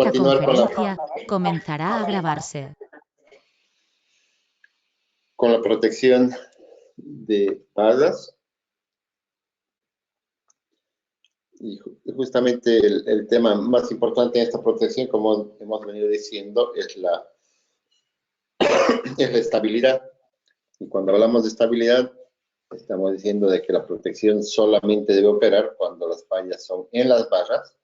Esta continuar conferencia comenzará a grabarse. con la protección de barras. Y justamente el tema más importante en esta protección, como hemos venido diciendo, es la estabilidad. Y cuando hablamos de estabilidad, estamos diciendo de que la protección solamente debe operar cuando las fallas son en las barras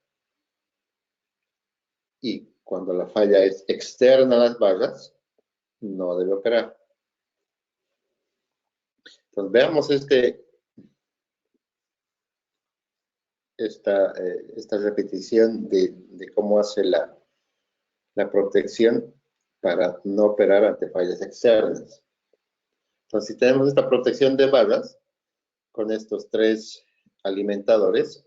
y cuando la falla es externa a las barras, no debe operar. Entonces veamos esta repetición de cómo hace la protección para no operar ante fallas externas. Entonces, si tenemos esta protección de barras con estos tres alimentadores,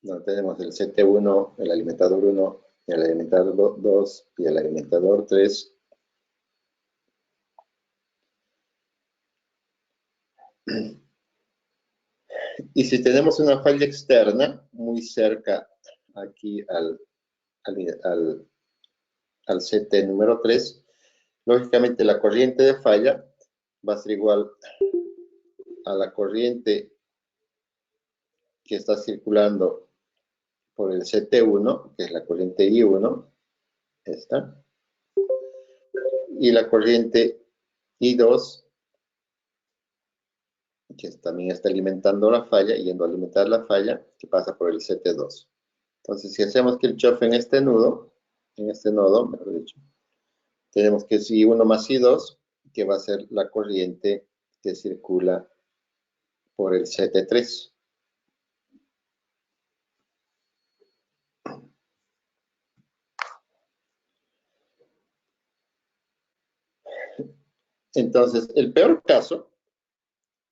donde tenemos el CT1, el alimentador 1, el alimentador 2 y el alimentador 3. Y si tenemos una falla externa muy cerca aquí al CT número 3, lógicamente la corriente de falla va a ser igual a la corriente que está circulando por el CT1, que es la corriente I1, esta, y la corriente I2, que también está alimentando la falla, yendo a alimentar la falla, que pasa por el CT2. Entonces, si hacemos Kirchhoff en este nodo, mejor dicho, tenemos que es I1 más I2, que va a ser la corriente que circula por el CT3. Entonces, el peor caso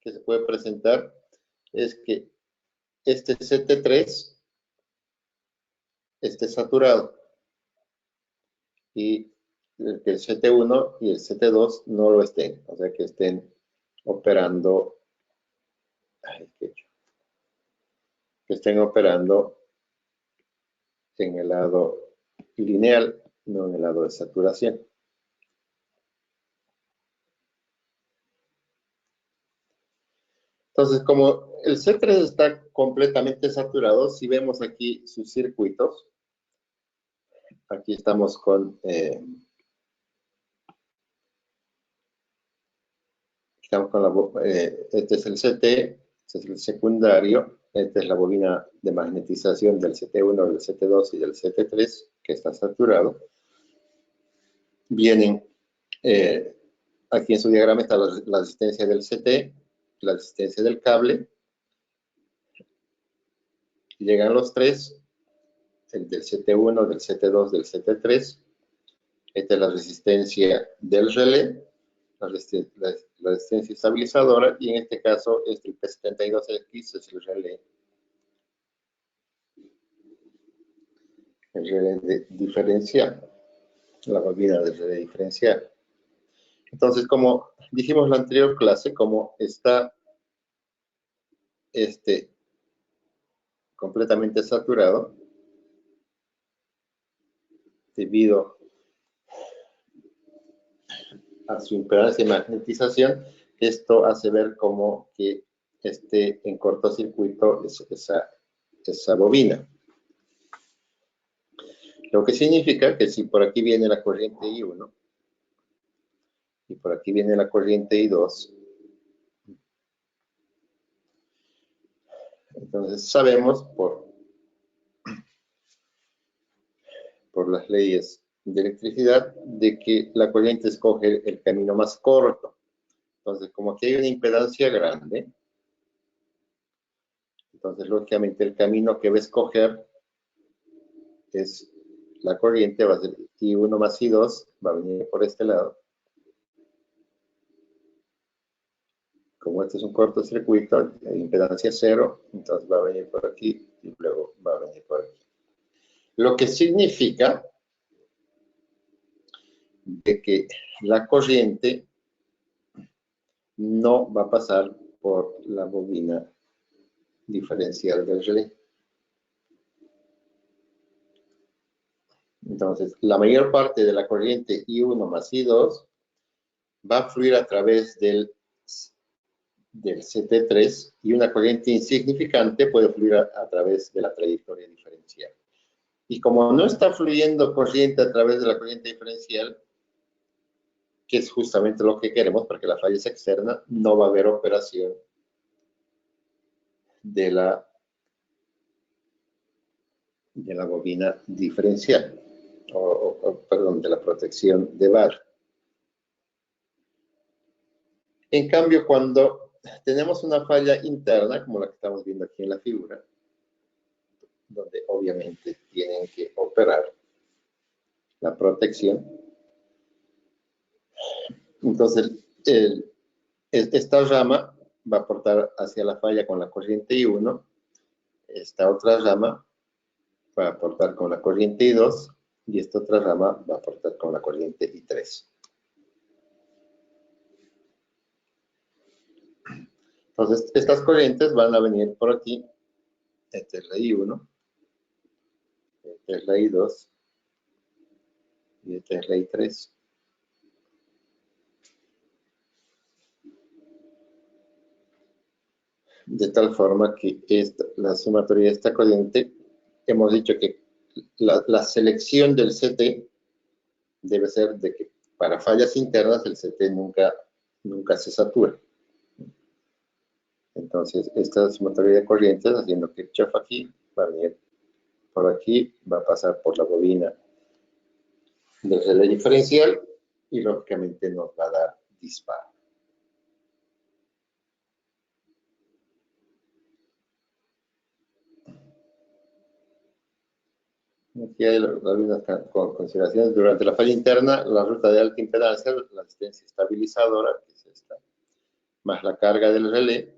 que se puede presentar es que este CT3 esté saturado y que el CT1 y el CT2 no lo estén, o sea que estén operando, en el lado lineal, no en el lado de saturación. Entonces, como el C3 está completamente saturado, si vemos aquí sus circuitos, aquí estamos con, este es el CT, este es el secundario, esta es la bobina de magnetización del CT1, del CT2 y del CT3, que está saturado. Vienen, aquí en su diagrama está la resistencia del CT, la resistencia del cable. Llegan los tres, el del CT1, del CT2, del CT3. Esta es la resistencia del relé, la resistencia estabilizadora, y en este caso el P72X es el relé diferencial, la bobina del relé diferencial. Entonces, como dijimos en la anterior clase, como está completamente saturado, debido a su impedancia de magnetización, esto hace ver como que esté en cortocircuito esa bobina. Lo que significa que si por aquí viene la corriente I1 y por aquí viene la corriente I2, entonces sabemos por las leyes de electricidad de que la corriente escoge el camino más corto. Entonces, como aquí hay una impedancia grande, entonces lógicamente el camino que va a escoger es la corriente, va a ser I1 más I2, va a venir por este lado. Como este es un cortocircuito, de impedancia cero, entonces va a venir por aquí y luego va a venir por aquí. Lo que significa de que la corriente no va a pasar por la bobina diferencial del relé. Entonces, la mayor parte de la corriente I1 más I2 va a fluir a través del CT3 y una corriente insignificante puede fluir a través de la trayectoria diferencial. Y como no está fluyendo corriente a través de la corriente diferencial, que es justamente lo que queremos porque la falla es externa, no va a haber operación de la bobina diferencial, perdón, de la protección de bar. En cambio, cuando tenemos una falla interna, como la que estamos viendo aquí en la figura, donde obviamente tienen que operar la protección, entonces esta rama va a aportar hacia la falla con la corriente I1, esta otra rama va a aportar con la corriente I2 y esta otra rama va a aportar con la corriente I3. Entonces, estas corrientes van a venir por aquí. Esta es la I1, esta es la I2 y esta es la I3. De tal forma que la sumatoria de esta corriente, hemos dicho que la selección del CT debe ser de que para fallas internas el CT nunca se satura. Entonces, esta sumatoria de corrientes, haciendo Kirchhoff aquí, va a venir por aquí, va a pasar por la bobina del relé diferencial y lógicamente nos va a dar disparo. Aquí hay algunas consideraciones. Durante la falla interna, la ruta de alta impedancia, la resistencia estabilizadora, que es esta, más la carga del relé,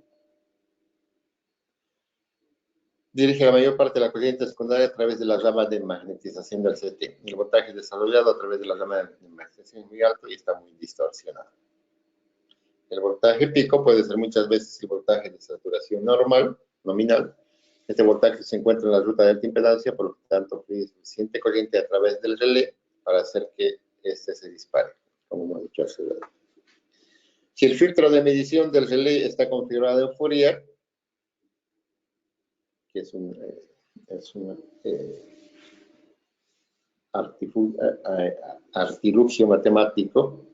dirige la mayor parte de la corriente secundaria a través de la rama de magnetización del CT. El voltaje desarrollado a través de la rama de magnetización es muy alto y está muy distorsionado. El voltaje pico puede ser muchas veces el voltaje de saturación normal, nominal. Este voltaje se encuentra en la ruta de alta impedancia, por lo tanto, fluye suficiente corriente a través del relé para hacer que este se dispare, como hemos dicho hace rato. Si el filtro de medición del relé está configurado en Fourier, que es un artilugio matemático,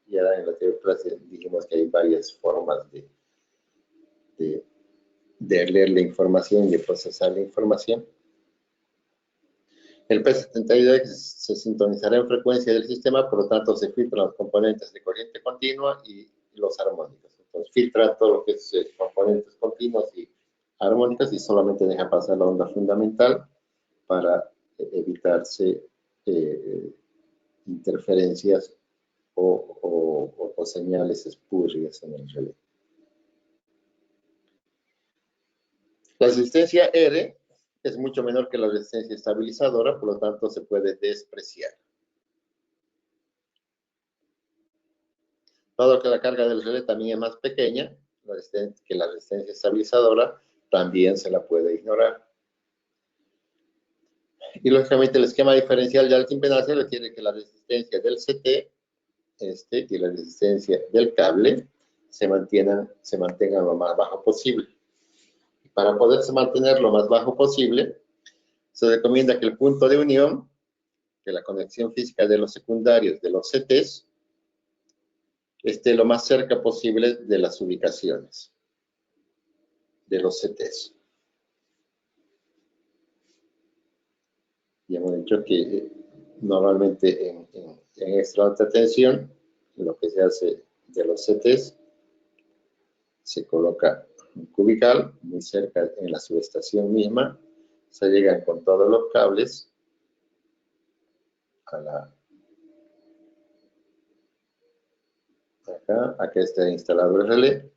y ahora en la anterior clase dijimos que hay varias formas de leer la información y de procesar la información. El P72X se sintonizará en frecuencia del sistema, por lo tanto se filtran los componentes de corriente continua y los armónicos. Entonces filtra todo lo que es componentes continuos y armónicos y solamente deja pasar la onda fundamental para evitarse interferencias o señales espurias en el relé. La resistencia R es mucho menor que la resistencia estabilizadora, por lo tanto se puede despreciar. Dado que la carga del relé también es más pequeña que la resistencia estabilizadora, también se la puede ignorar. Y lógicamente el esquema diferencial de alta impedancia requiere que la resistencia del CT y la resistencia del cable se mantengan lo más bajo posible. Para poderse mantener lo más bajo posible, se recomienda que el punto de unión, que la conexión física de los secundarios de los CTs, esté lo más cerca posible de las ubicaciones de los CTs. Ya hemos dicho que normalmente en extra alta tensión, lo que se hace de los CTs, se coloca un cubical muy cerca en la subestación misma, se llegan con todos los cables a acá está instalado el relé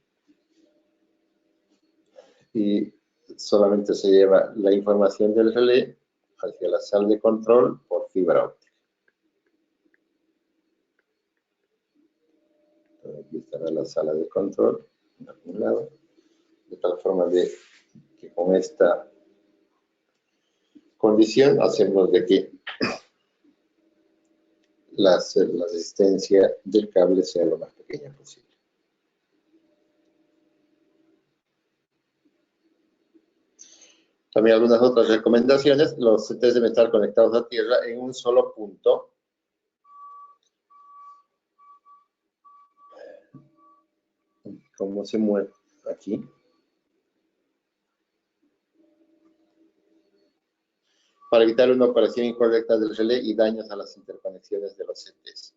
y solamente se lleva la información del relé hacia la sala de control por fibra óptica. Entonces, aquí estará la sala de control en algún lado, de tal forma que con condición hacemos de que la resistencia del cable sea lo más pequeña posible. También algunas otras recomendaciones. Los CTs deben estar conectados a tierra en un solo punto. ¿Cómo se mueve aquí? Para evitar una operación incorrecta del relé y daños a las interconexiones de los CTs.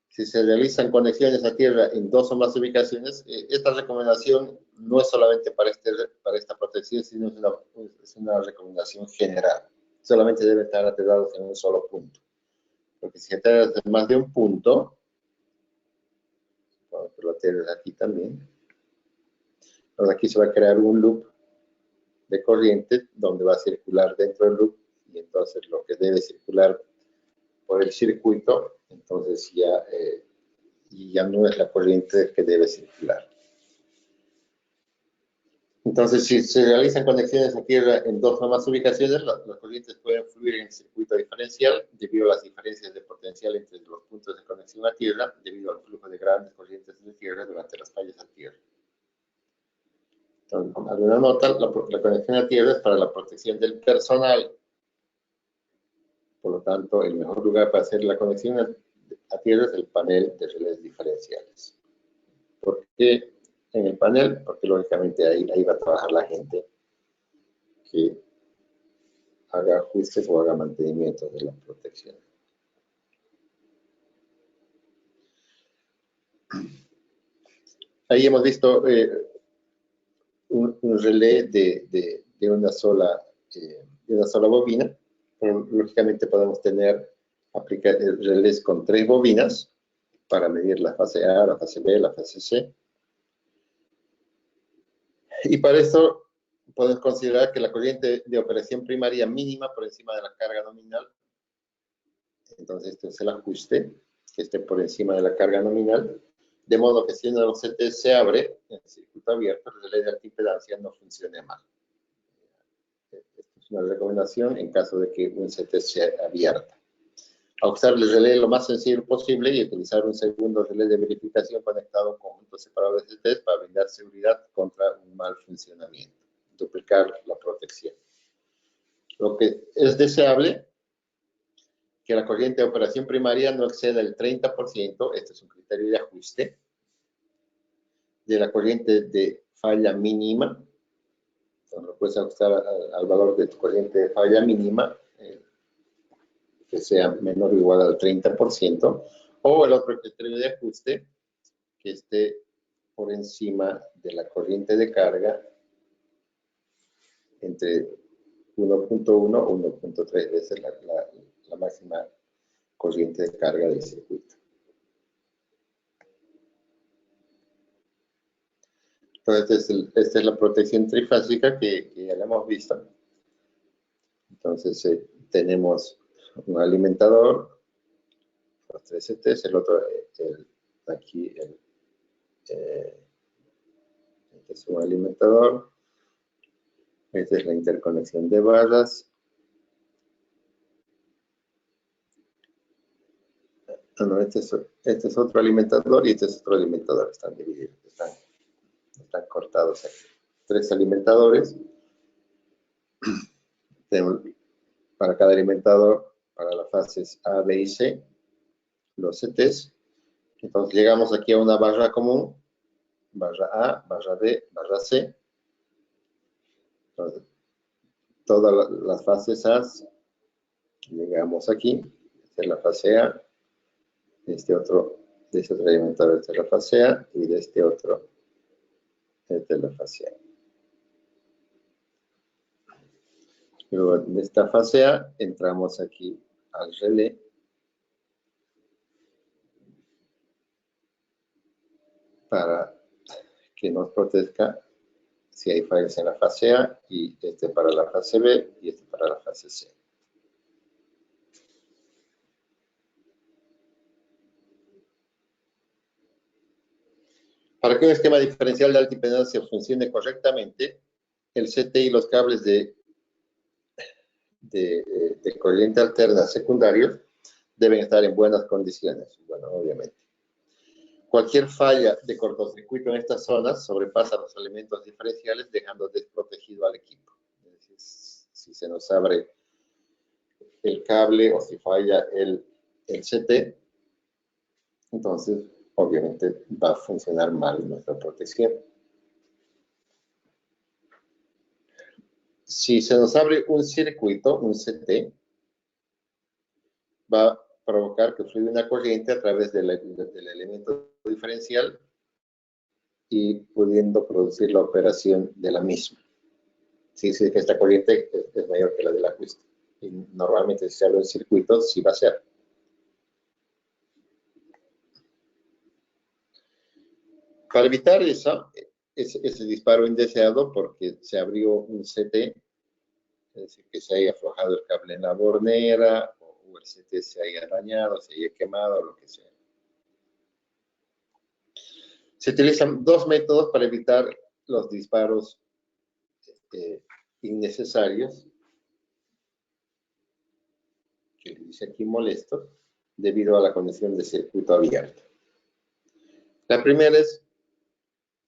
Si se realizan conexiones a tierra en dos o más ubicaciones, esta recomendación no es solamente para esta protección, sino es una recomendación general. Solamente deben estar aterrados en un solo punto. Porque si aterras en más de un punto, vamos a aterrar aquí también, entonces aquí se va a crear un loop de corriente donde va a circular dentro del loop y entonces lo que debe circular por el circuito, entonces ya no es la corriente que debe circular. Entonces, si se realizan conexiones a tierra en dos o más ubicaciones, las corrientes pueden fluir en el circuito diferencial debido a las diferencias de potencial entre los puntos de conexión a tierra, debido al flujo de grandes corrientes de tierra durante las fallas a tierra. Entonces, alguna nota, la conexión a tierra es para la protección del personal. Por lo tanto, el mejor lugar para hacer la conexión a tierra es el panel de relés diferenciales. ¿Por qué en el panel? Porque lógicamente ahí va a trabajar la gente que haga ajustes o haga mantenimiento de la protección. Ahí hemos visto un relé de una sola bobina, pero lógicamente podemos aplicar relés con 3 bobinas para medir la fase A, la fase B, la fase C. Y para esto podemos considerar que la corriente de operación primaria mínima por encima de la carga nominal, entonces este es el ajuste, que esté por encima de la carga nominal, de modo que si uno de los CT se abre en el circuito abierto, el relé de alta impedancia no funcione mal. Esta es una recomendación en caso de que un CT sea abierta. Ajustar el relé lo más sencillo posible y utilizar un segundo relé de verificación conectado a un conjunto separado de CTs para brindar seguridad contra un mal funcionamiento. Duplicar la protección. Lo que es deseable que la corriente de operación primaria no exceda el 30%, este es un criterio de ajuste, de la corriente de falla mínima. Entonces, lo puedes ajustar al valor de tu corriente de falla mínima, que sea menor o igual al 30%, o el otro criterio de ajuste, que esté por encima de la corriente de carga entre 1.1 o 1.3 veces la máxima corriente de carga del circuito. Entonces, esta es la protección trifásica que ya la hemos visto. Entonces, tenemos un alimentador, los 3 CTs, el otro, aquí, este es un alimentador, esta es la interconexión de barras. No, este es otro alimentador y este es otro alimentador, están divididos, están cortados aquí. 3 alimentadores, para cada alimentador, para las fases A, B y C, los CTs. Entonces llegamos aquí a una barra común, barra A, barra B, barra C. Entonces, todas las fases A, llegamos aquí, esta es la fase A, de este otro alimentador, esta es la fase A, y de este otro, esta es la fase A. Luego de esta fase A, entramos aquí al relé. Para que nos proteja si hay fallas en la fase A, y este para la fase B y este para la fase C. Para que un esquema diferencial de alta impedancia funcione correctamente, el CT y los cables de de corriente alterna secundarios deben estar en buenas condiciones. Bueno, obviamente. Cualquier falla de cortocircuito en estas zonas sobrepasa los elementos diferenciales, dejando desprotegido al equipo. Es decir, si se nos abre el cable o si falla el CT, entonces obviamente va a funcionar mal nuestra protección. Si se nos abre un circuito, un CT, va a provocar que fluya una corriente a través del elemento diferencial y pudiendo producir la operación de la misma. Si dice que esta corriente es mayor que la del ajuste. Y normalmente si se abre un circuito, sí va a ser. Para evitar eso, ese disparo indeseado, porque se abrió un CT, es decir, que se haya aflojado el cable en la bornera, o el CT se haya dañado, se haya quemado, lo que sea. Se utilizan dos métodos para evitar los disparos innecesarios, que dice aquí molesto, debido a la conexión de circuito abierto. La primera es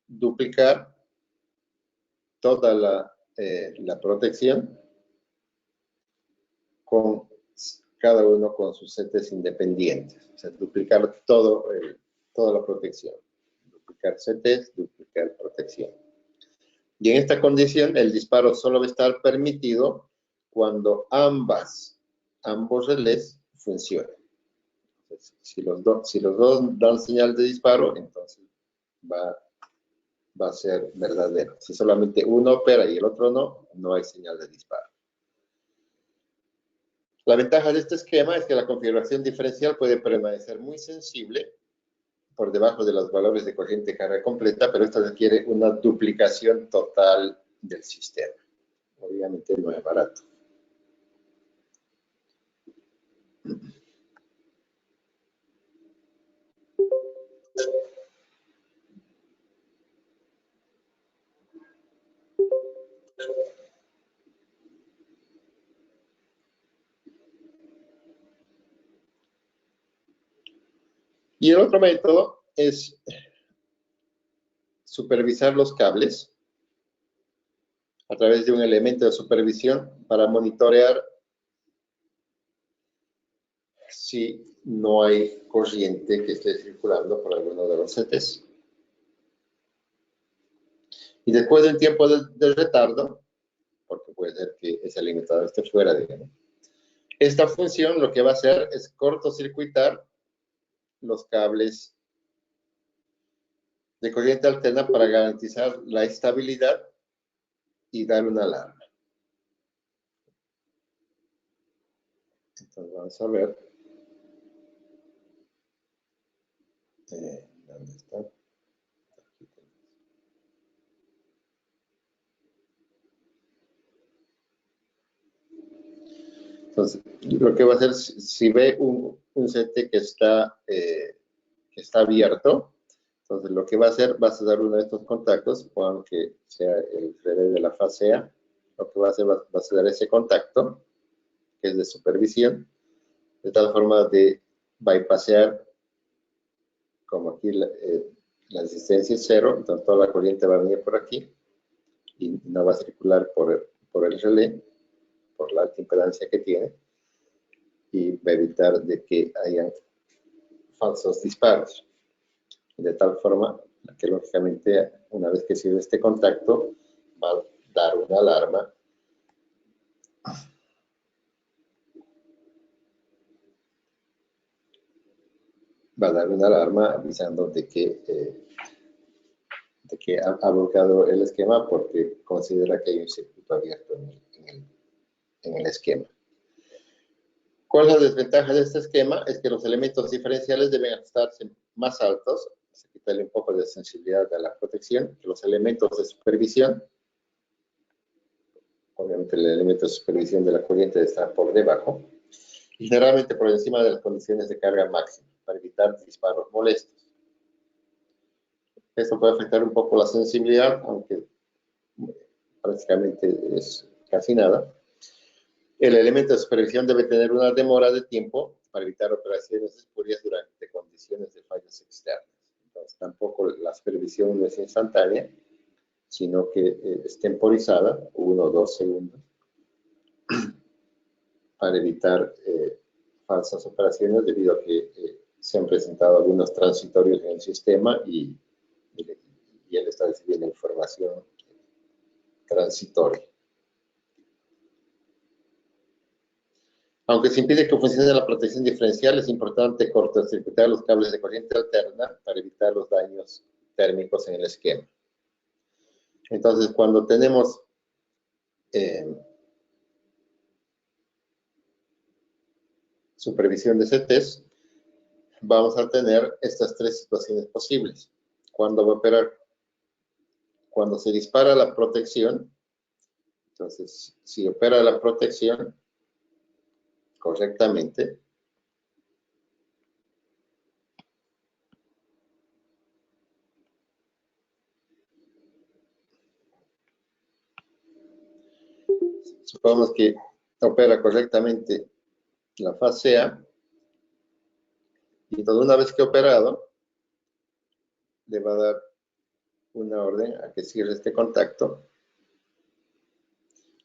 duplicar toda la protección con cada uno con sus setes independientes. O sea, duplicar toda la protección. Duplicar setes, duplicar protección. Y en esta condición, el disparo solo va a estar permitido cuando ambos relés funcionen. Entonces, si los dos dan señal de disparo, entonces va a ser verdadero. Si solamente uno opera y el otro no, no hay señal de disparo. La ventaja de este esquema es que la configuración diferencial puede permanecer muy sensible por debajo de los valores de corriente de carga completa, pero esto requiere una duplicación total del sistema. Obviamente no es barato. Y el otro método es supervisar los cables a través de un elemento de supervisión para monitorear si no hay corriente que esté circulando por alguno de los CTs. Y después de un tiempo de retardo, porque puede ser que ese alimentador esté fuera, digamos, esta función lo que va a hacer es cortocircuitar los cables de corriente alterna para garantizar la estabilidad y dar una alarma. Entonces vamos a ver. ¿Dónde está? Entonces, lo que va a hacer, si ve un CT que está abierto, entonces lo que va a hacer, va a dar uno de estos contactos, o aunque sea el relé de la fase A, lo que va a hacer, va a dar ese contacto, que es de supervisión, de tal forma de bypassear, como aquí la resistencia es cero, entonces toda la corriente va a venir por aquí, y no va a circular por el relé, por la alta impedancia que tiene, y va a evitar de que hayan falsos disparos. De tal forma que lógicamente una vez que sirve este contacto va a dar una alarma avisando de que ha bloqueado el esquema porque considera que hay un circuito abierto en el esquema. ¿Cuál es la desventaja de este esquema? Es que los elementos diferenciales deben ajustarse más altos, quitarle un poco de sensibilidad a la protección, que los elementos de supervisión. Obviamente el elemento de supervisión de la corriente está por debajo, y generalmente por encima de las condiciones de carga máxima, para evitar disparos molestos. Esto puede afectar un poco la sensibilidad, aunque prácticamente es casi nada. El elemento de supervisión debe tener una demora de tiempo para evitar operaciones espurias durante condiciones de fallas externas. Entonces, tampoco la supervisión no es instantánea, sino que es temporizada, 1 o 2 segundos, para evitar falsas operaciones debido a que se han presentado algunos transitorios en el sistema y él está recibiendo información transitoria. Aunque se impide que funcione la protección diferencial, es importante cortocircuitar los cables de corriente alterna para evitar los daños térmicos en el esquema. Entonces, cuando tenemos supervisión de CTs, vamos a tener estas 3 situaciones posibles. Cuando va a operar, cuando se dispara la protección, entonces, si opera la protección correctamente, supongamos que opera correctamente la fase A, y entonces una vez que ha operado, le va a dar una orden a que cierre este contacto,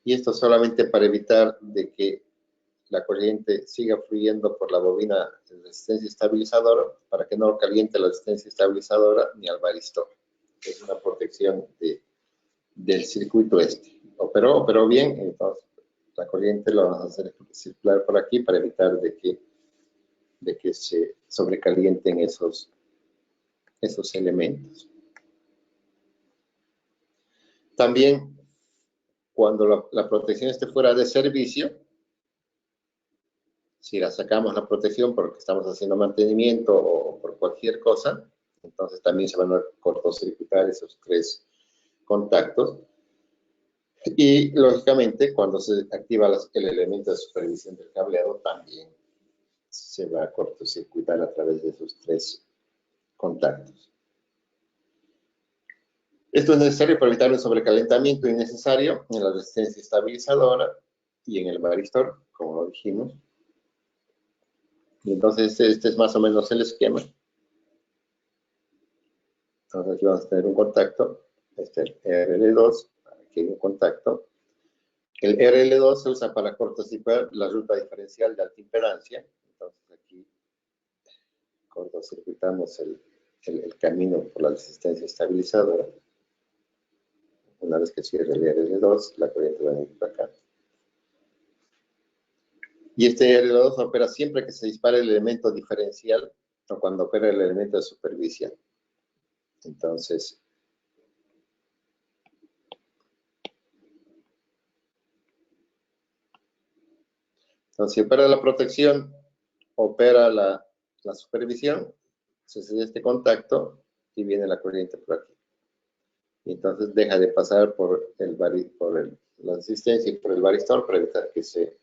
y esto solamente para evitar de que la corriente siga fluyendo por la bobina de resistencia estabilizadora, para que no caliente la resistencia estabilizadora ni al varistor. Es una protección del circuito este. Operó bien, entonces la corriente la vamos a hacer circular por aquí para evitar de que se sobrecalienten esos elementos. También, cuando la protección esté fuera de servicio, si la sacamos la protección porque estamos haciendo mantenimiento o por cualquier cosa, entonces también se van a cortocircuitar esos 3 contactos. Y, lógicamente, cuando se activa el elemento de supervisión del cableado, también se va a cortocircuitar a través de esos 3 contactos. Esto es necesario para evitar un sobrecalentamiento innecesario en la resistencia estabilizadora y en el varistor, como lo dijimos. Y entonces este es más o menos el esquema. Entonces aquí vamos a tener un contacto, este es el RL2, aquí hay un contacto. El RL2 se usa para cortocircuitar la ruta diferencial de alta impedancia. Entonces aquí cortocircuitamos el camino por la resistencia estabilizadora. Una vez que cierre el RL2, la corriente va a venir para acá. Y este RL2 opera siempre que se dispare el elemento diferencial o cuando opera el elemento de supervisión. Entonces, si opera la protección, opera la supervisión, se cede este contacto y viene la corriente por aquí. Y entonces deja de pasar por la resistencia y por el varistor para evitar que se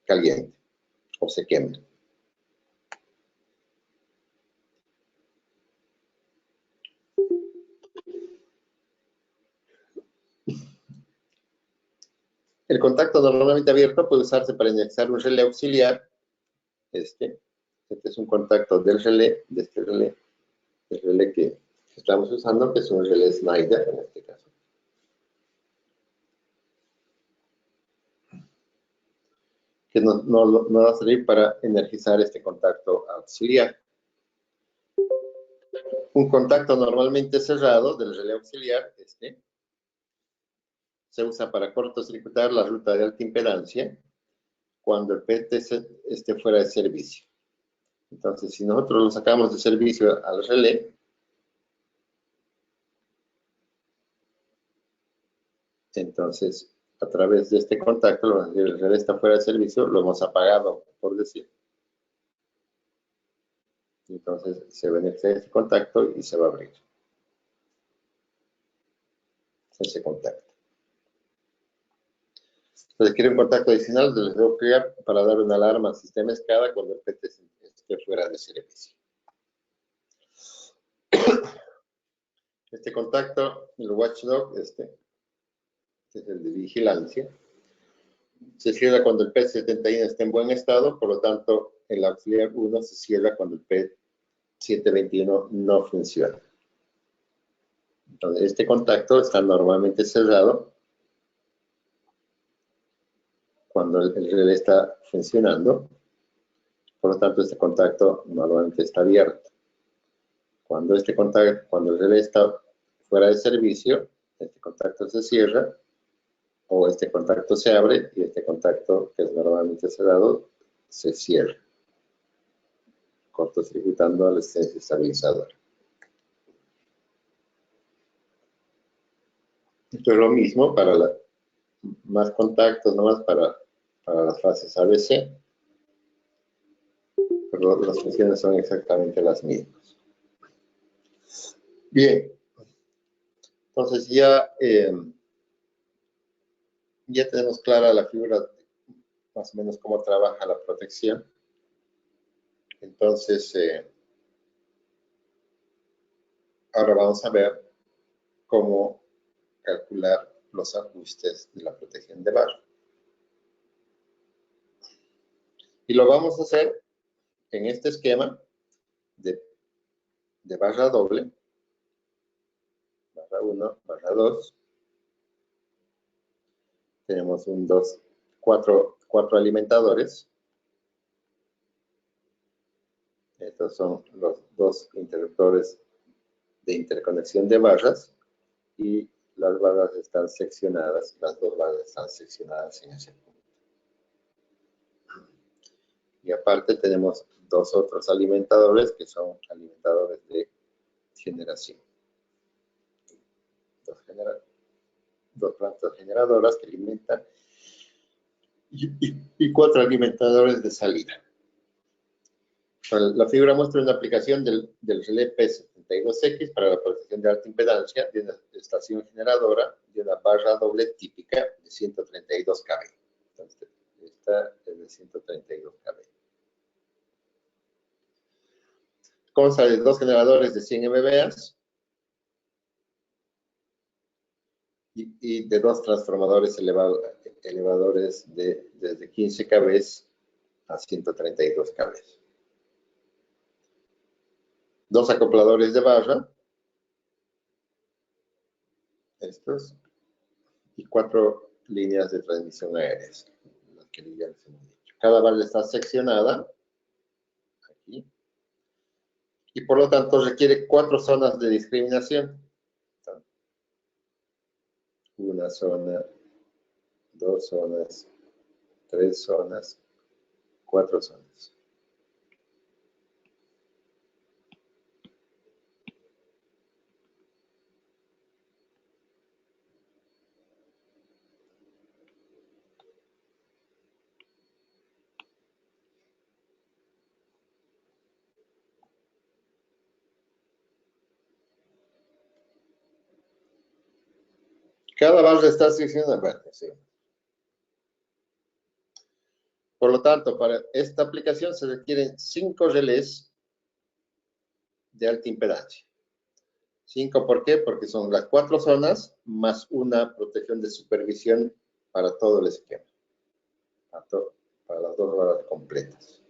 caliente o se queme. El contacto normalmente abierto puede usarse para iniciar un relé auxiliar. Este es un contacto del relé, de este relé, el relé que estamos usando, que es un relé Schneider en este caso. Que no va a servir para energizar este contacto auxiliar. Un contacto normalmente cerrado del relé auxiliar, se usa para cortocircuitar la ruta de alta impedancia cuando el PTC esté fuera de servicio. Entonces, si nosotros lo sacamos de servicio al relé, entonces, a través de este contacto, el relé está fuera de servicio, lo hemos apagado, por decir. Entonces, se va a iniciar este contacto y se va a abrir ese contacto. Entonces, quiero un contacto adicional, les debo crear para dar una alarma al sistema SCADA cuando el PT esté fuera de servicio. Este contacto, el watchdog, este es el de vigilancia. Se cierra cuando el P71 está en buen estado, por lo tanto, el auxiliar 1 se cierra cuando el P721 no funciona. Entonces, este contacto está normalmente cerrado cuando el relé está funcionando. Por lo tanto, este contacto normalmente está abierto. Cuando el relé está fuera de servicio, este contacto se cierra, o este contacto se abre, y este contacto, que es normalmente cerrado, se cierra, cortocircuitando a la esencia estabilizadora. Esto es lo mismo para más contactos, nomás para las fases ABC, pero las funciones son exactamente las mismas. Bien, entonces ya tenemos clara la figura, más o menos cómo trabaja la protección. Entonces, ahora vamos a ver cómo calcular los ajustes de la protección de barra. Y lo vamos a hacer en este esquema de barra doble, barra 1, barra 2. Tenemos cuatro alimentadores. Estos son los dos interruptores de interconexión de barras, y las barras están seccionadas, las dos barras están seccionadas en ese punto. Y aparte tenemos dos otros alimentadores que son alimentadores de generación. Dos plantas generadoras que alimentan y cuatro alimentadores de salida. La figura muestra una aplicación del relé P72X para la protección de alta impedancia de una estación generadora de una barra doble típica de 132 kV. Entonces, esta es de 132 kV. Consta de dos generadores de 100 MVA y de dos transformadores elevadores desde 15 kV a 132 kV. Dos acopladores de barra, estos, y cuatro líneas de transmisión aéreas, las que ya les hemos dicho. Cada barra está seccionada, aquí, y por lo tanto requiere 4 zonas de discriminación. Una zona, 2 zonas, 3 zonas, 4 zonas. Cada barra está seccionada. Bueno, sí. Por lo tanto, para esta aplicación se requieren 5 relés de alta impedancia. 5, ¿por qué? Porque son las 4 zonas más una protección de supervisión para todo el esquema. Para las 2 barras completas.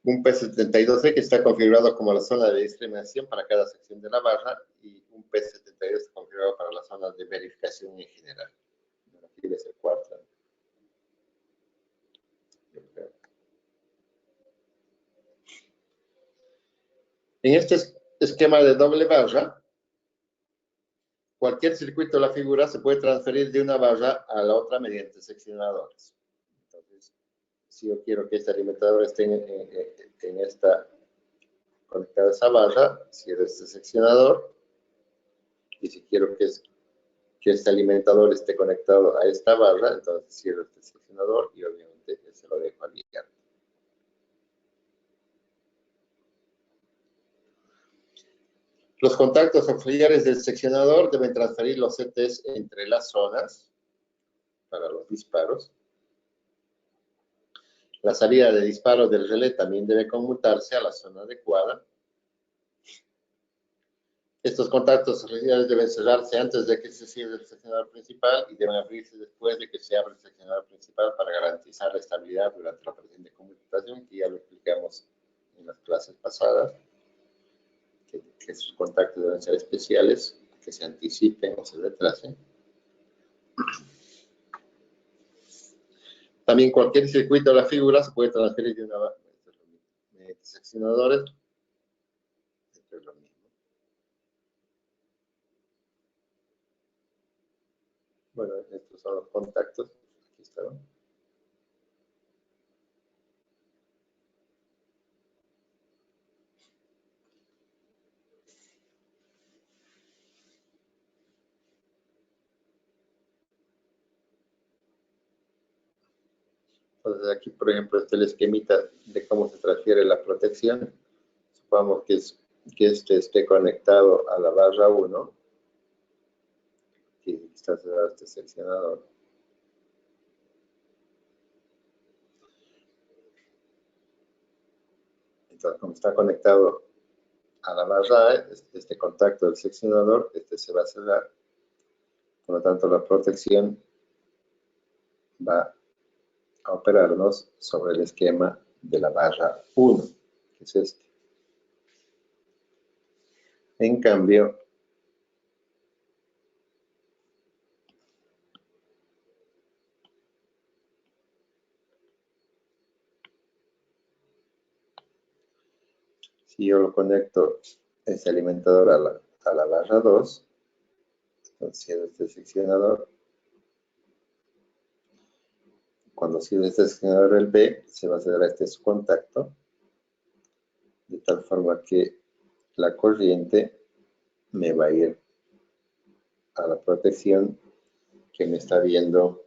Un P72 que está configurado como la zona de discriminación para cada sección de la barra, y un P72 está configurado para las zonas de verificación en general. Aquí es el 4. En este esquema de doble barra, cualquier circuito de la figura se puede transferir de una barra a la otra mediante seccionadores. Entonces, si yo quiero que este alimentador esté en esta, conectado a esa barra, cierro este seccionador, y si quiero que este alimentador esté conectado a esta barra, entonces cierro este seccionador y obviamente se lo dejo abierto. Los contactos auxiliares del seccionador deben transferir los CTs entre las zonas para los disparos. La salida de disparo del relé también debe conmutarse a la zona adecuada. Estos contactos residuales deben cerrarse antes de que se cierre el seccionador principal y deben abrirse después de que se abra el seccionador principal para garantizar la estabilidad durante la operación de conmutación, que ya lo explicamos en las clases pasadas, que esos contactos deben ser especiales, que se anticipen o se retrasen. También cualquier circuito de la figura se puede transferir de una mediante seccionadores. Esto es lo mismo. Bueno, estos son los contactos. Aquí están. Entonces aquí, por ejemplo, este es el esquemita de cómo se transfiere la protección. Supongamos que este esté conectado a la barra 1. Aquí está cerrado este seccionador. Entonces, como está conectado a la barra A, este contacto del seccionador, este se va a cerrar. Por lo tanto, la protección va a operarnos sobre el esquema de la barra 1, que es este. En cambio, si yo lo conecto, este alimentador a la barra 2, entonces este seccionador, cuando sirve este seccionador el B, se va a cerrar este su contacto, de tal forma que la corriente me va a ir a la protección que me está viendo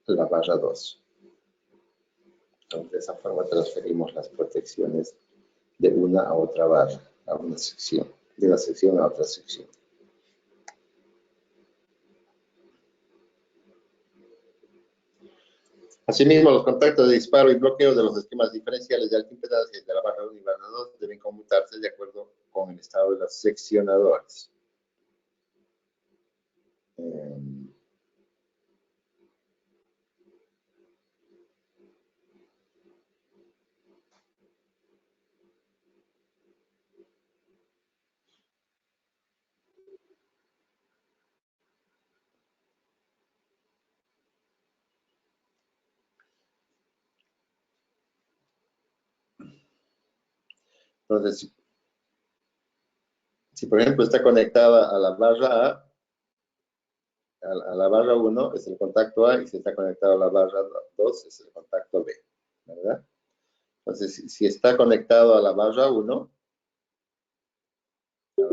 la barra 2. Entonces, de esa forma transferimos las protecciones de una a otra barra, a una sección, de una sección a otra sección. Asimismo, los contactos de disparo y bloqueo de los esquemas diferenciales de alta impedancia de la barra 1 y barra 2 deben conmutarse de acuerdo con el estado de los seccionadores. Entonces, si por ejemplo está conectada a la barra a la barra 1 es el contacto A, y si está conectado a la barra 2 es el contacto B, ¿verdad? Entonces, si está conectado a la barra 1, quiere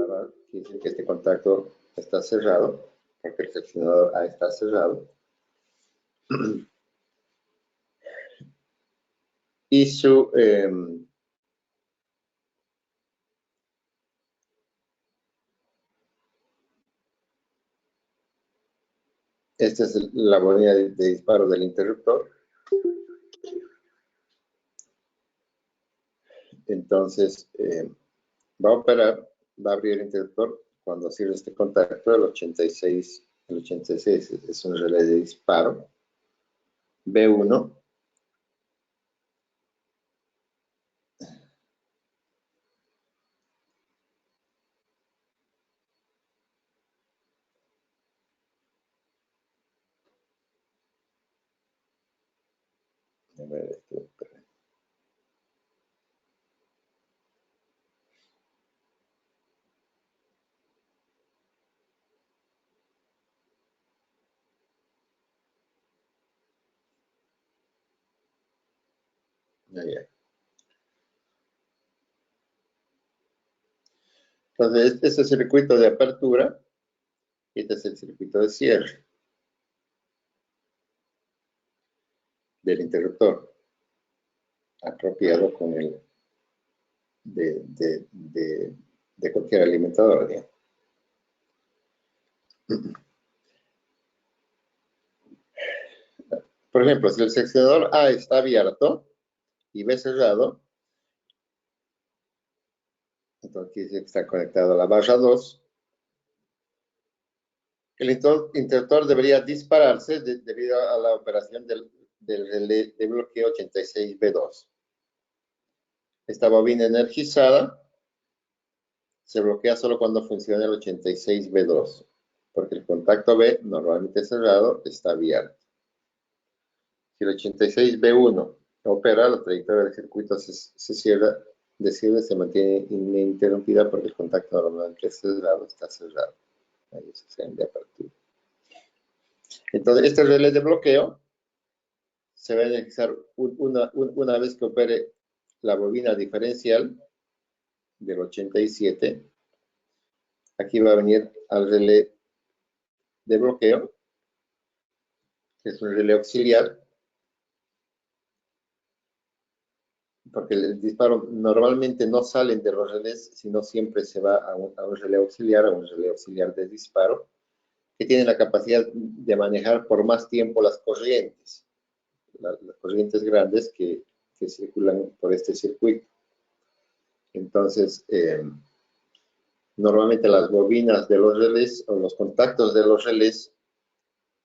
decir que este contacto está cerrado, porque el seccionador A está cerrado. Y su esta es la bobina de disparo del interruptor. Entonces, va a operar, va a abrir el interruptor cuando cierre este contacto. El 86 es un relé de disparo. B1. A ver, esto, ya. Entonces, este es el circuito de apertura y este es el circuito de cierre del interruptor, apropiado con el de cualquier alimentador, ¿ya? Por ejemplo, si el seccionador A está abierto y B cerrado, Entonces aquí dice que está conectado a la barra 2. El interruptor debería dispararse debido a la operación del relé de bloqueo 86B2. Esta bobina energizada se bloquea solo cuando funciona el 86B2, porque el contacto B, normalmente cerrado, está abierto. Si el 86B1 opera, la trayectoria del circuito se cierra, se mantiene ininterrumpida porque el contacto normalmente cerrado está cerrado. Ahí se de apertura. Entonces, este relé de bloqueo se va a energizar una vez que opere la bobina diferencial del 87. Aquí va a venir al relé de bloqueo, que es un relé auxiliar, porque el disparo normalmente no salen de los relés, sino siempre se va a un relé auxiliar de disparo, que tiene la capacidad de manejar por más tiempo las corrientes grandes que circulan por este circuito. Entonces, normalmente las bobinas de los relés o los contactos de los relés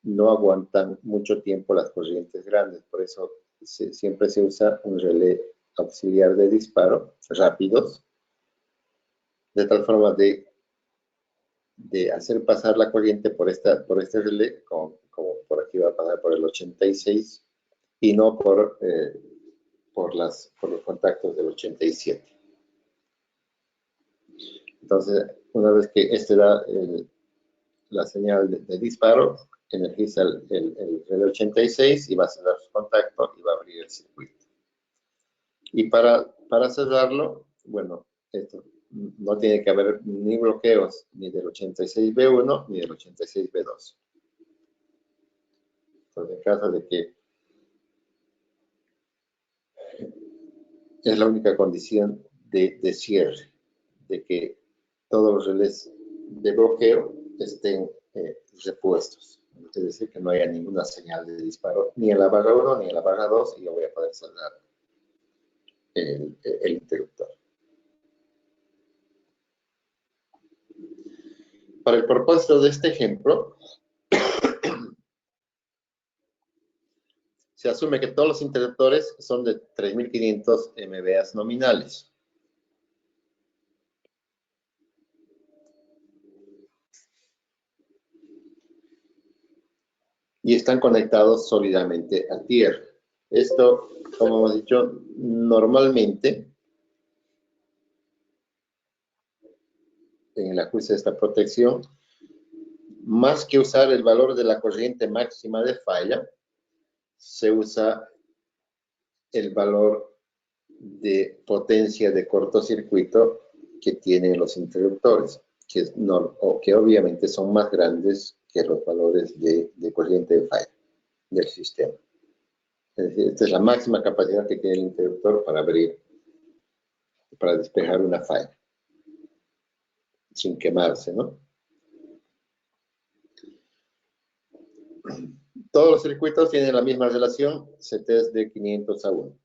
no aguantan mucho tiempo las corrientes grandes, por eso siempre se usa un relé auxiliar de disparo rápidos, de tal forma de hacer pasar la corriente por este relé, como por aquí va a pasar por el 86, y no por los contactos del 87. Entonces, una vez que da la señal de disparo, energiza el relé 86 y va a cerrar su contacto y va a abrir el circuito. Y para cerrarlo, bueno, esto no tiene que haber ni bloqueos ni del 86B1 ni del 86B2. Entonces, en caso de que es la única condición de cierre, de que todos los relés de bloqueo estén repuestos. Es decir, que no haya ninguna señal de disparo ni en la barra 1 ni en la barra 2 y yo voy a poder cerrar el interruptor. Para el propósito de este ejemplo, se asume que todos los interruptores son de 3500 MVA nominales. Y están conectados sólidamente a tierra. Esto, como hemos dicho, normalmente en el ajuste de esta protección, más que usar el valor de la corriente máxima de falla, se usa el valor de potencia de cortocircuito que tienen los interruptores, que obviamente son más grandes que los valores de corriente de falla del sistema. Es decir, esta es la máxima capacidad que tiene el interruptor para despejar una falla, sin quemarse, ¿no? Todos los circuitos tienen la misma relación, CT es de 500 a 1.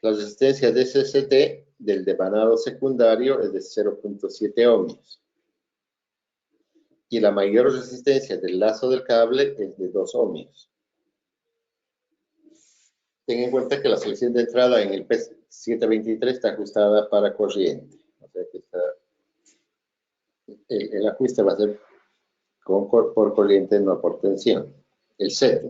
La resistencia de CCT del devanado secundario es de 0.7 ohmios. Y la mayor resistencia del lazo del cable es de 2 ohmios. Ten en cuenta que la selección de entrada en el P723 está ajustada para corriente. O sea que el ajuste va a ser por corriente, no por tensión. El set.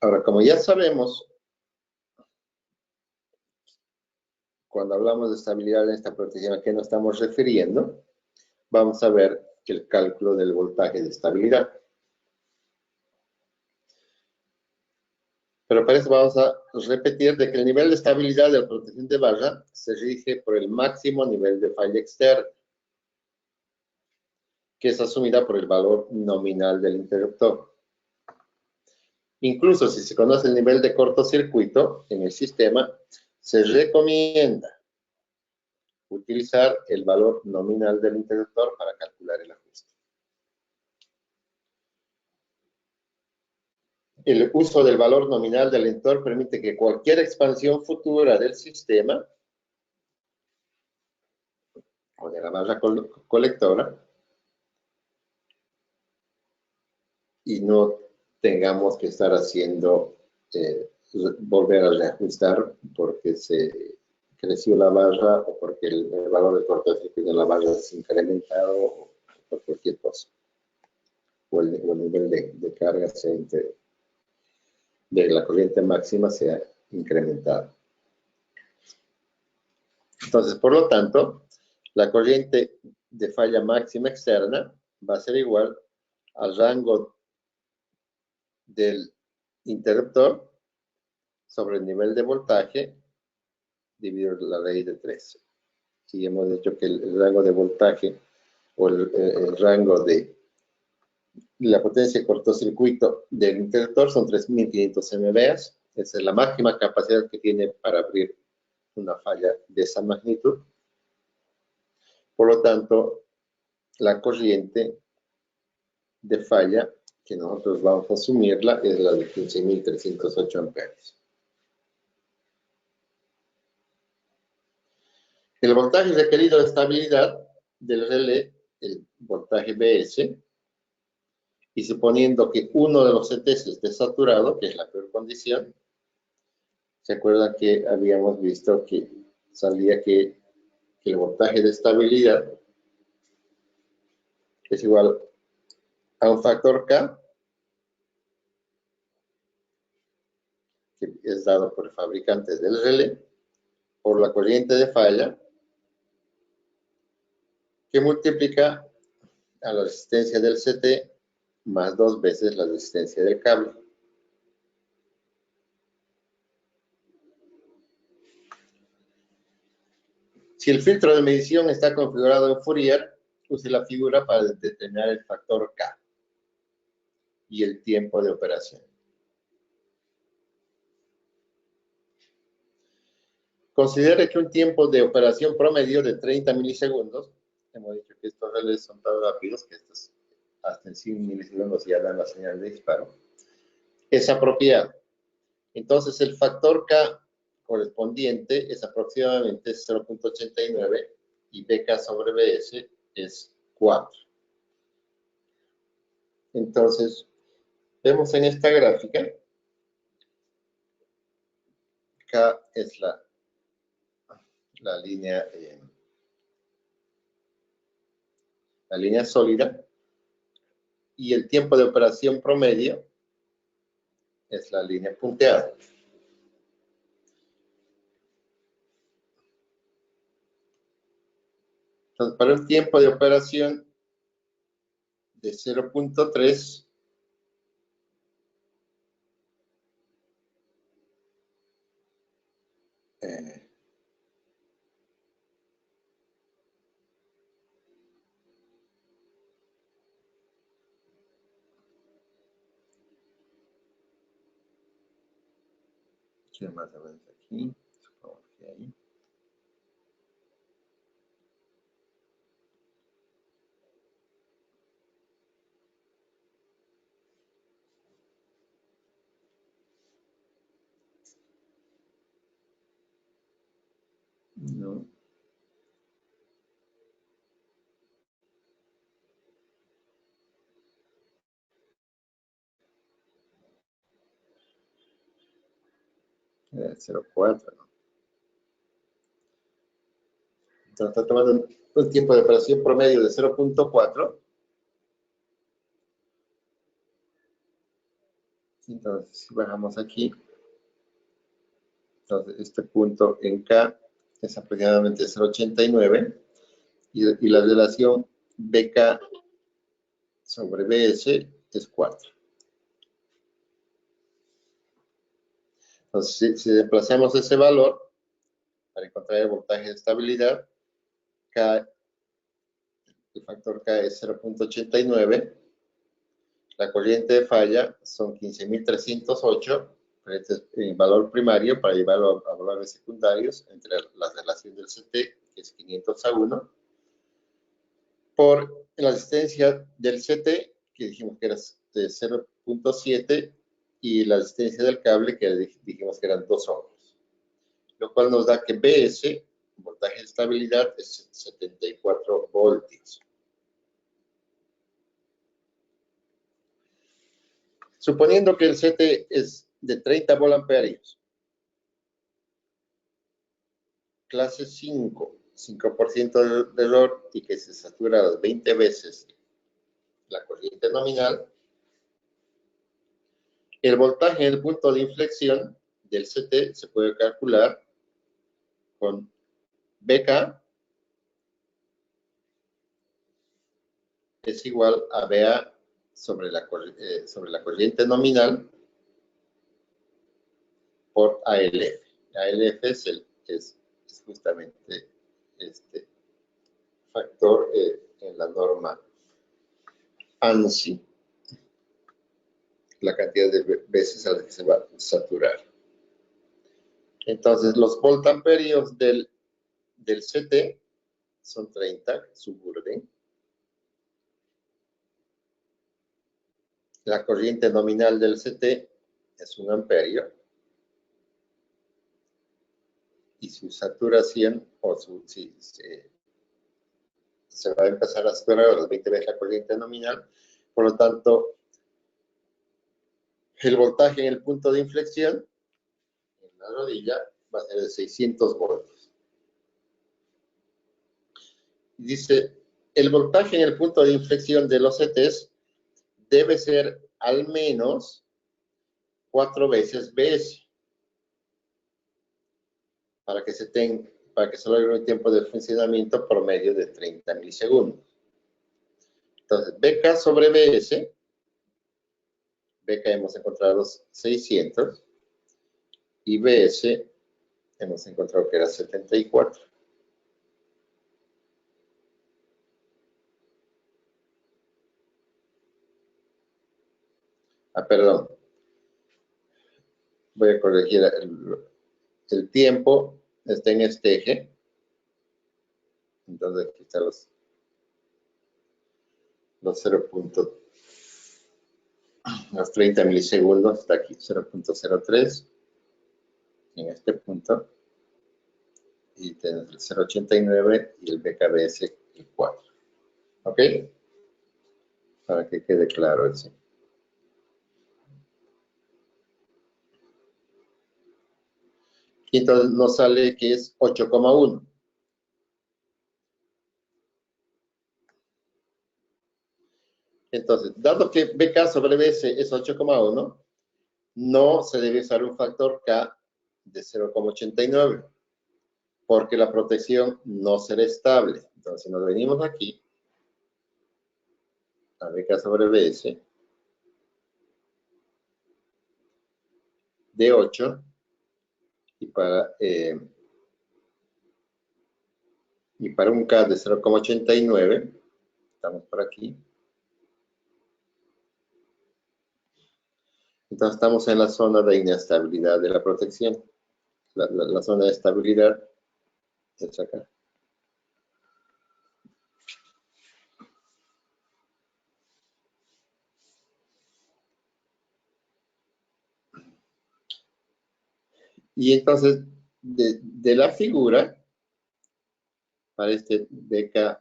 Ahora, como ya sabemos, cuando hablamos de estabilidad en esta protección, ¿a qué nos estamos refiriendo? Vamos a ver el cálculo del voltaje de estabilidad. Pero para eso vamos a repetir de que el nivel de estabilidad de la protección de barra se rige por el máximo nivel de falla externa, que es asumida por el valor nominal del interruptor. Incluso si se conoce el nivel de cortocircuito en el sistema, se recomienda utilizar el valor nominal del interruptor para calcular el ajuste. el uso del valor nominal del lector permite que cualquier expansión futura del sistema o de la barra colectora y no tengamos que estar haciendo, volver a reajustar porque se creció la barra o porque el valor de cortocircuito de la barra se ha incrementado o por cualquier cosa. O el nivel de carga de la corriente máxima se ha incrementado. Entonces, por lo tanto, la corriente de falla máxima externa va a ser igual al rango del interruptor sobre el nivel de voltaje dividido la raíz de 3. Y hemos dicho que el rango de voltaje o el rango de la potencia de cortocircuito del interruptor son 3.500 MVA. Esa es la máxima capacidad que tiene para abrir una falla de esa magnitud. Por lo tanto, la corriente de falla que nosotros vamos a asumirla es la de 15.308 amperes. El voltaje requerido de estabilidad del relé, el voltaje BS, y suponiendo que uno de los CTs esté saturado, que es la peor condición, ¿se acuerdan que habíamos visto que salía que el voltaje de estabilidad es igual a un factor K, que es dado por el fabricante del relé, por la corriente de falla, que multiplica a la resistencia del CT más 2 veces la resistencia del cable. Si el filtro de medición está configurado en Fourier, use la figura para determinar el factor K y el tiempo de operación. Considere que un tiempo de operación promedio de 30 milisegundos, hemos dicho que estos relés son tan rápidos que estos hasta en 100 milisegundos ya dan la señal de disparo, es apropiado. Entonces el factor K correspondiente es aproximadamente 0.89 y BK sobre BS es 4. Entonces, vemos en esta gráfica, K es la línea sólida y el tiempo de operación promedio es la línea punteada. Entonces, para el tiempo de operación de 0.3, ¿qué más avanza aquí? Supongo que ahí. No. 0.4, ¿no? Entonces está tomando un tiempo de operación promedio de 0.4. Entonces, si bajamos aquí, entonces este punto en K es aproximadamente 0.89 y la relación BK sobre BS es 4. Entonces, si desplazamos ese valor para encontrar el voltaje de estabilidad, K, el factor K es 0.89, la corriente de falla son 15.308, este es el valor primario para llevarlo a valores secundarios entre la relación del CT, que es 500:1, por la resistencia del CT, que dijimos que era de 0.7, y la resistencia del cable, que dijimos que eran 2 ohms, lo cual nos da que BS, voltaje de estabilidad, es 74 voltios. Suponiendo que el CT es de 30 volt-amperios, clase 5, 5% de error y que se satura las 20 veces la corriente nominal, el voltaje en el punto de inflexión del CT se puede calcular con BK es igual a BA sobre la corriente nominal por ALF. ALF es justamente este factor en la norma ANSI, la cantidad de veces a la que se va a saturar. Entonces, los voltamperios del CT son 30, suburden. La corriente nominal del CT es 1 amperio. Y su saturación, si se va a empezar a saturar a las 20 veces la corriente nominal. Por lo tanto, el voltaje en el punto de inflexión, en la rodilla, va a ser de 600 voltios. Dice, el voltaje en el punto de inflexión de los CTs debe ser al menos 4 veces BS para que se logre un tiempo de funcionamiento promedio de 30 milisegundos. Entonces, BK sobre BS, BK hemos encontrado los 600 y BS hemos encontrado que era 74. Perdón. Voy a corregir el tiempo. Está en este eje. Entonces aquí están los 30 milisegundos. Está aquí 0.03. En este punto. Y tenemos el 0.89 y el BKBS el 4. ¿Ok? Para que quede claro eso. Y entonces nos sale que es 8,1. Entonces, dado que BK sobre BS es 8,1, no se debe usar un factor K de 0,89, porque la protección no será estable. Entonces, si nos venimos aquí, a BK sobre BS, de 8, y para un K de 0,89, estamos por aquí. Entonces estamos en la zona de inestabilidad de la protección. La zona de estabilidad es acá. Y entonces, de la figura, para este BK,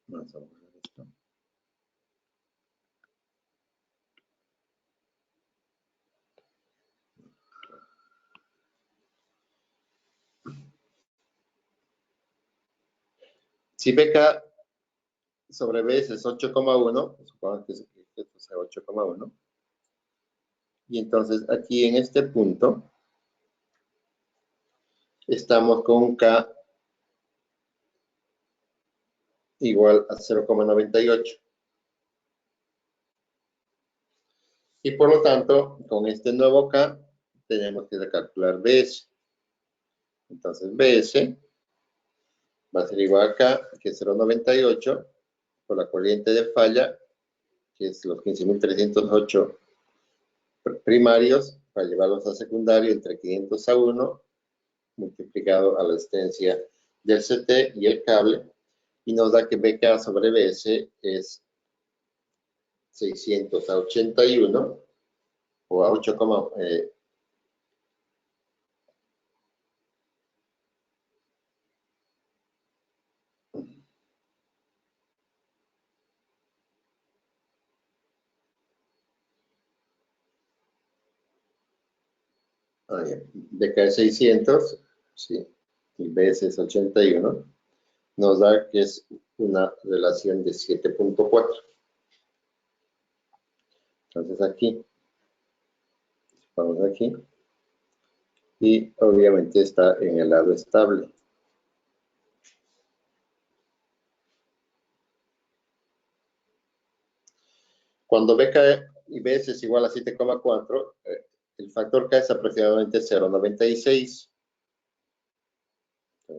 vamos a ver esto. Si BK sobre BS es 8,1, supongamos que esto sea 8,1, y entonces aquí en este punto estamos con un K igual a 0,98. Y por lo tanto, con este nuevo K, tenemos que calcular BS. Entonces, BS va a ser igual a K, que es 0,98, por la corriente de falla, que es los 15.308 primarios, para llevarlos a secundario entre 500 a 1, multiplicado a la resistencia del CT y el cable, y nos da que BK sobre BS es 600 a 81 o a 8, de que 600, sí, y veces 81, nos da que es una relación de 7.4. Entonces aquí, vamos aquí, y obviamente está en el lado estable. Cuando BK y BS es igual a 7,4, el factor K es aproximadamente 0,96.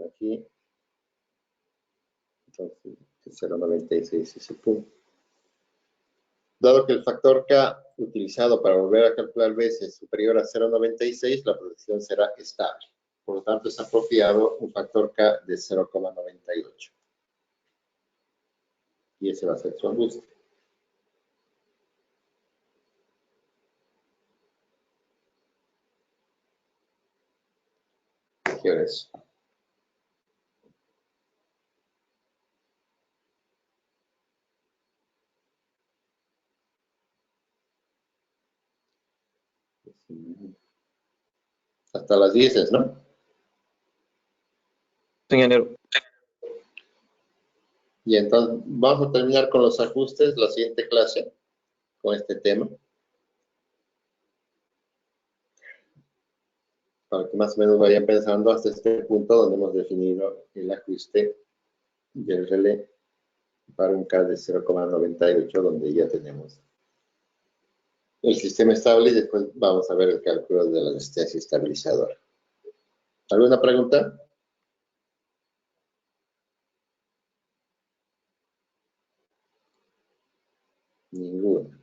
Aquí, entonces 0,96 ese punto. Dado que el factor K utilizado para volver a calcular BS es superior a 0,96, la protección será estable. Por lo tanto, es apropiado un factor K de 0,98. Y ese va a ser su ajuste. ¿Qué hora es? Hasta las 10, ¿no? Ingeniero. Y entonces vamos a terminar con los ajustes la siguiente clase, con este tema. Para que más o menos vayan pensando hasta este punto donde hemos definido el ajuste del relé para un K de 0,98, donde ya tenemos el sistema estable y después vamos a ver el cálculo de la resistencia estabilizadora. ¿Alguna pregunta? Ninguna.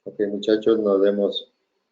Ok, muchachos, nos vemos